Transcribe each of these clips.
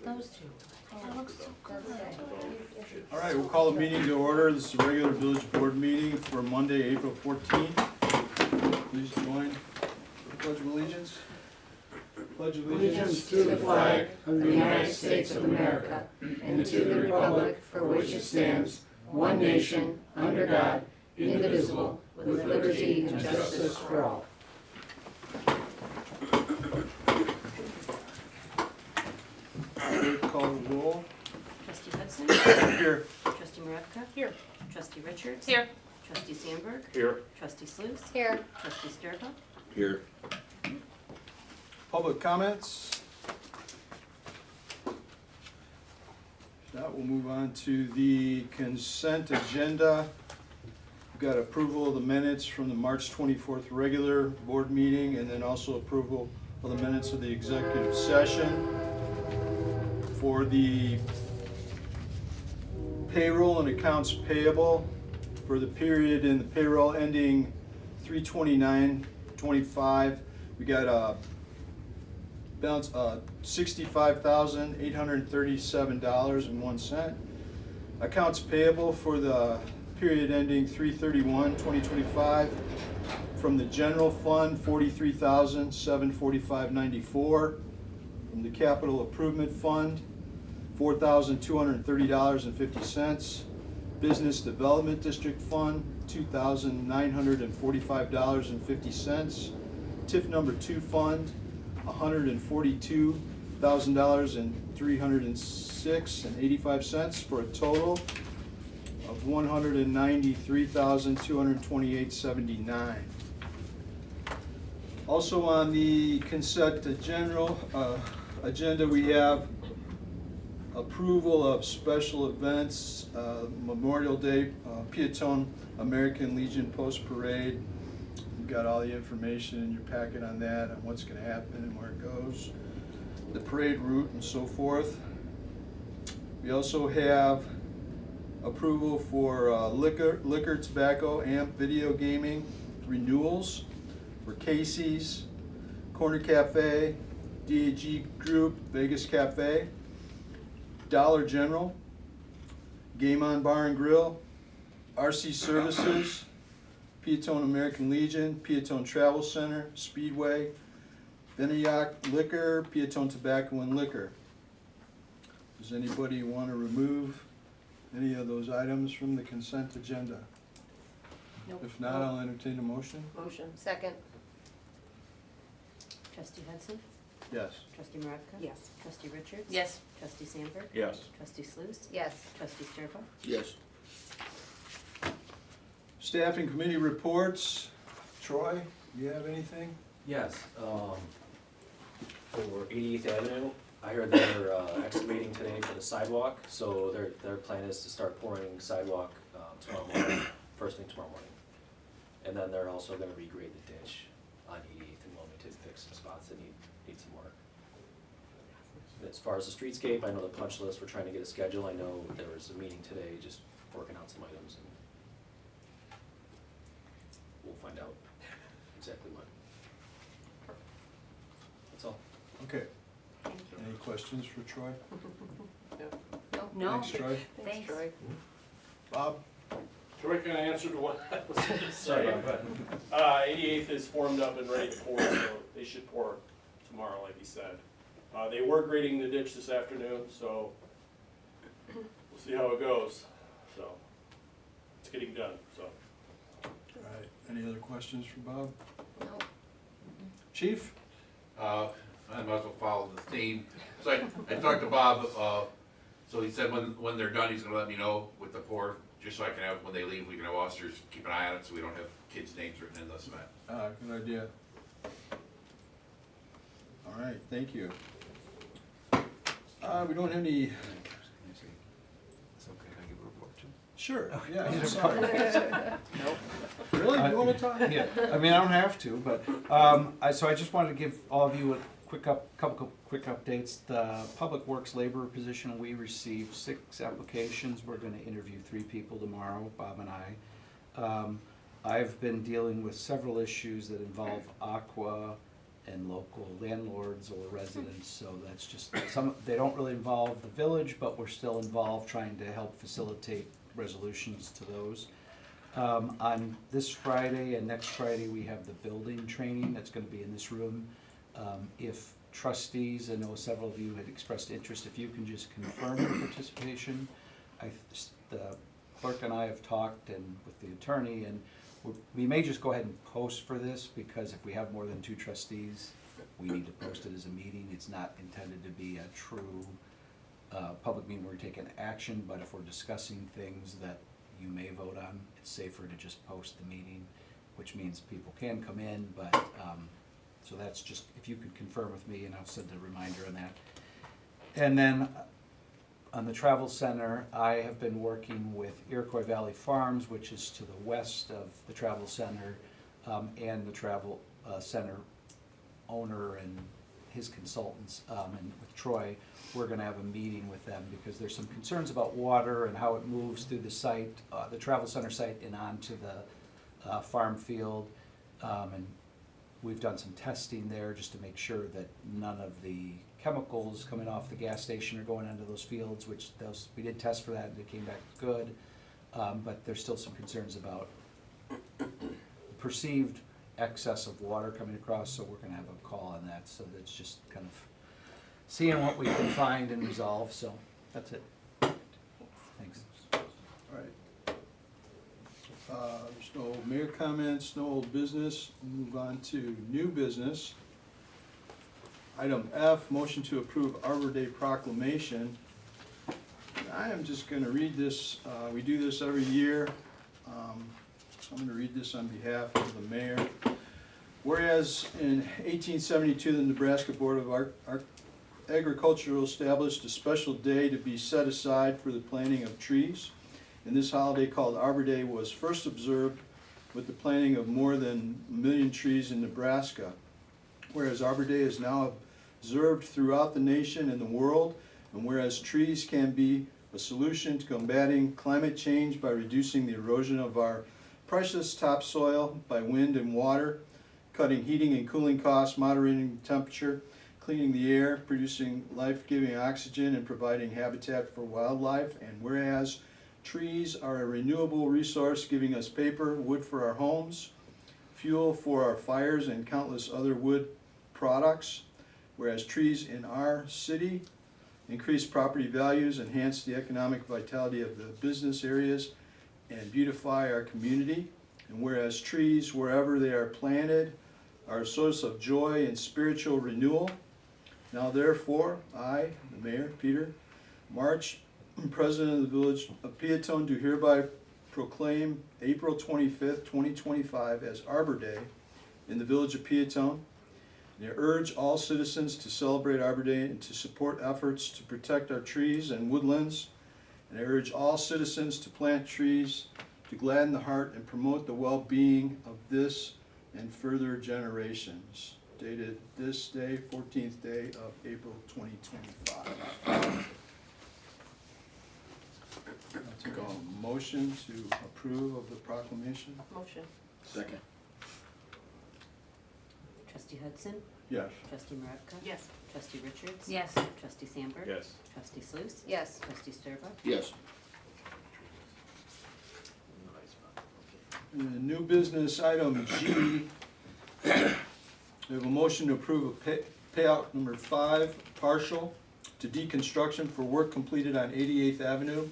those two. That looks so good. All right, we'll call the meeting to order. This is a regular village board meeting for Monday, April 14th. Please join the Pledge of Allegiance. Pledge of Allegiance to the flag of the United States of America and to the republic for which it stands, one nation, under God, indivisible, with liberty and justice for all. Call the roll. Trustee Hudson? Here. Trustee Maravka? Here. Trustee Richards? Here. Trustee Sandberg? Here. Trustee Sluse? Here. Trustee Sturba? Here. Public comments? If not, we'll move on to the consent agenda. We've got approval of the minutes from the March 24th regular board meeting, and then also approval of the minutes of the executive session. For the payroll and accounts payable for the period in the payroll ending 3/29/25, we got a balance $65,837.01. Accounts payable for the period ending 3/31/2025 from the general fund, $43,745.94. From the capital improvement fund, $4,230.50. Business development district fund, $2,945.50. TIF number 2 fund, $142,306.85 for a total of $193,228.79. Also on the consent agenda, we have approval of special events, Memorial Day, Peatone American Legion Post Parade. You've got all the information in your packet on that, on what's going to happen and where it goes, the parade route and so forth. We also have approval for liquor, tobacco, amp, video gaming renewals for Casey's, Corner Cafe, DAG Group, Vegas Cafe, Dollar General, Game On Bar and Grill, RC Services, Peatone American Legion, Peatone Travel Center, Speedway, Benayak Liquor, Peatone Tobacco and Liquor. Does anybody want to remove any of those items from the consent agenda? Nope. If not, I'll entertain a motion. Motion. Second. Trustee Hudson? Yes. Trustee Maravka? Yes. Trustee Richards? Yes. Trustee Sandberg? Yes. Trustee Sluse? Yes. Trustee Sturba? Yes. Staffing committee reports. Troy, do you have anything? Yes, for 88th Avenue, I heard they're excavating today for the sidewalk, so their plan is to start pouring sidewalk tomorrow morning, first thing tomorrow morning. And then they're also gonna regrade the ditch on 88th and Wilmington, fix some spots that need some work. As far as the streetscape, I know the punch list, we're trying to get a schedule. I know there was a meeting today, just working out some items, and we'll find out exactly when. That's all. Okay. Thank you. Any questions for Troy? No. Thanks, Troy. Thanks. Troy. Bob? Troy, can I answer to what I was going to Sorry say? about that. 88th is formed up and ready to pour, so they should pour tomorrow, like he said. They were grading the ditch this afternoon, so we'll see how it goes. So it's getting done, so. All right. Any other questions for Bob? No. Chief? I might as well follow the theme. So I talked to Bob, so he said when they're done, he's gonna let me know with the pour, just so I can have, when they leave, we can have officers keep an eye on it, so we don't have kids' names written in the cement. Good idea. All right, thank you. We don't have any. It's okay, I give a report too. Sure, yeah, I'm sorry. Really? You want to talk? Yeah, I mean, I don't have to, but, so I just wanted to give all of you a couple quick updates. The Public Works labor position, we received 6 applications. We're gonna interview 3 people tomorrow, Bob and I. I've been dealing with several issues that involve Aqua and local landlords or residents, so that's just, they don't really involve the village, but we're still involved trying to help facilitate resolutions to those. On this Friday and next Friday, we have the building training that's gonna be in this room. If trustees, I know several of you had expressed interest, if you can just confirm your participation. The clerk and I have talked and with the attorney, and we may just go ahead and post for this, because if we have more than 2 trustees, we need to post it as a meeting. It's not intended to be a true public meeting where we're taking action, but if we're discussing things that you may vote on, it's safer to just post the meeting, which means people can come in, but, so that's just, if you could confirm with me, and I'll send a reminder on that. And then on the travel center, I have been working with Iroquois Valley Farms, which is to the west of the travel center, and the travel center owner and his consultants, and with Troy. We're gonna have a meeting with them because there's some concerns about water and how it moves through the site, the travel center site, and onto the farm field. And we've done some testing there just to make sure that none of the chemicals coming off the gas station are going into those fields, which we did test for that and it came back good. But there's still some concerns about perceived excess of water coming across, so we're gonna have a call on that. So that's just kind of seeing what we can find and resolve, so that's it. Thanks. All right. There's no mayor comments, no old business. Move on to new business. Item F, motion to approve Arbor Day proclamation. I am just gonna read this, we do this every year. So I'm gonna read this on behalf of the mayor. Whereas in 1872, the Nebraska Board of Agriculture established a special day to be set aside for the planting of trees. And this holiday, called Arbor Day, was first observed with the planting of more than 1 million trees in Nebraska. Whereas Arbor Day is now observed throughout the nation and the world, and whereas trees can be a solution to combating climate change by reducing the erosion of our precious topsoil by wind and water, cutting heating and cooling costs, moderating temperature, cleaning the air, producing life-giving oxygen, and providing habitat for wildlife. And whereas trees are a renewable resource, giving us paper, wood for our homes, fuel for our fires, and countless other wood products. Whereas trees in our city increase property values, enhance the economic vitality of the business areas, and beautify our community. And whereas trees, wherever they are planted, are a source of joy and spiritual renewal. Now therefore, I, the mayor, Peter March, president of the village of Peatone, do hereby proclaim April 25th, 2025 as Arbor Day in the village of Peatone. And I urge all citizens to celebrate Arbor Day and to support efforts to protect our trees and woodlands. And I urge all citizens to plant trees to gladden the heart and promote the well-being of this and further generations. Dated this day, 14th day of April 2025. I'll take a motion to approve of the proclamation. Motion. Second. Trustee Hudson? Yes. Trustee Maravka? Yes. Trustee Richards? Yes. Trustee Sandberg? Yes. Trustee Sluse? Yes. Trustee Sturba? Yes. New business item G. We have a motion to approve a payout number 5, partial to deconstruction for work completed on 88th Avenue,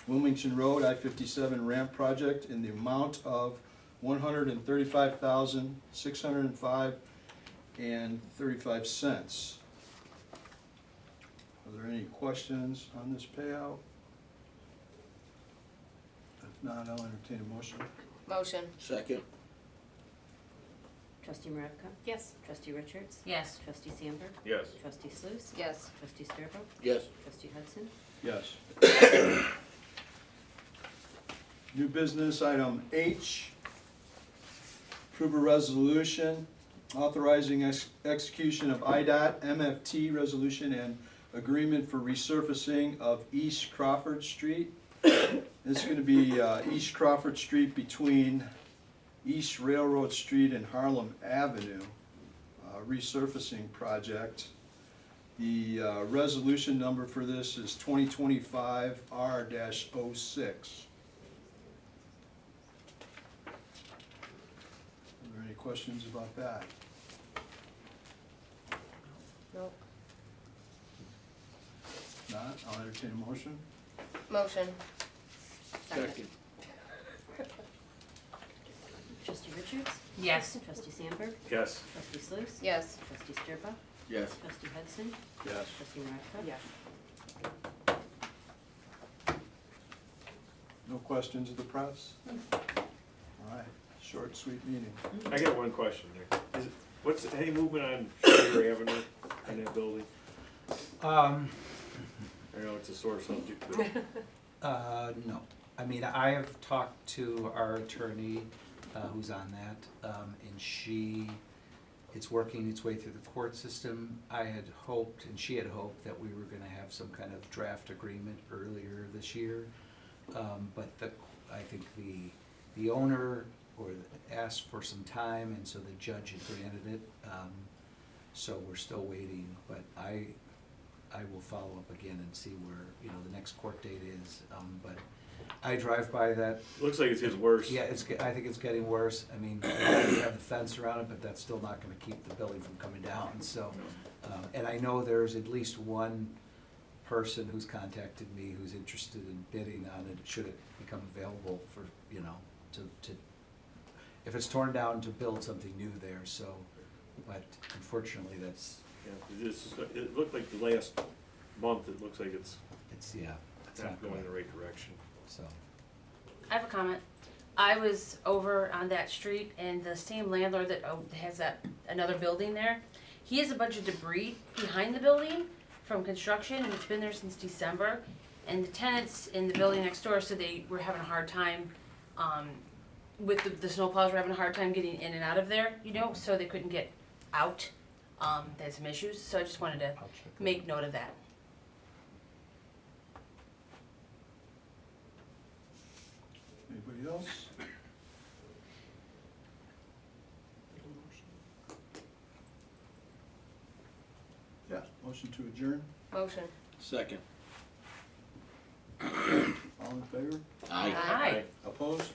Wilmington Road, I-57 ramp project in the amount of $135,605.35. Are there any questions on this payout? If not, I'll entertain a motion. Motion. Second. Trustee Maravka? Yes. Trustee Richards? Yes. Trustee Sandberg? Yes. Trustee Sluse? Yes. Trustee Sturba? Yes. Trustee Hudson? Yes. New business item H. Approve a resolution authorizing execution of IDOT MFT resolution and agreement for resurfacing of East Crawford Street. This is going to be East Crawford Street between East Railroad Street and Harlem Avenue. resurfacing project. The resolution number for this is 2025 R-06. Are there any questions about that? Nope. Not, I'll entertain a motion. Motion. Second. Trustee Richards? Yes. Trustee Sandberg? Yes. Trustee Sluse? Yes. Trustee Stirpa? Yes. Trustee Hudson? Yes. Trustee Maravka? Yes. No questions of the press? All right, short, sweet meeting. I got one question there. What's any movement on Sugar Avenue in that building? I know it's a sore subject, but No. I mean, I have talked to our attorney, who's on that, and it's working its way through the court system. I had hoped, and she had hoped, that we were gonna have some kind of draft agreement earlier this year. But I think the owner asked for some time, and so the judge had granted it. So we're still waiting, but I will follow up again and see where, the next court date is. But I drive by that. looks like it's getting worse. Yeah, I think it's getting worse. I mean, we have the fence around it, but that's still not gonna keep the building from coming down, so. And I know there's at least one person who's contacted me who's interested in bidding on it, should it become available for, to, if it's torn down, to build something new there, so. But unfortunately, Yeah, it looked like the last month, it looks like it's it's not not going in going, the right direction. so. I have a comment. I was over on that street, and the same landlord that has another building there, he has a bunch of debris behind the building from construction, and it's been there since December. And the tenants in the building next door said they were having a hard time, with the snowplows were having a hard time getting in and out of there, so they couldn't get out. They had some issues, so I just wanted to I'll check. make note of that. Anybody else? Yeah, motion to adjourn, Motion. Second. all in favor? Aye. Aye. Opposed?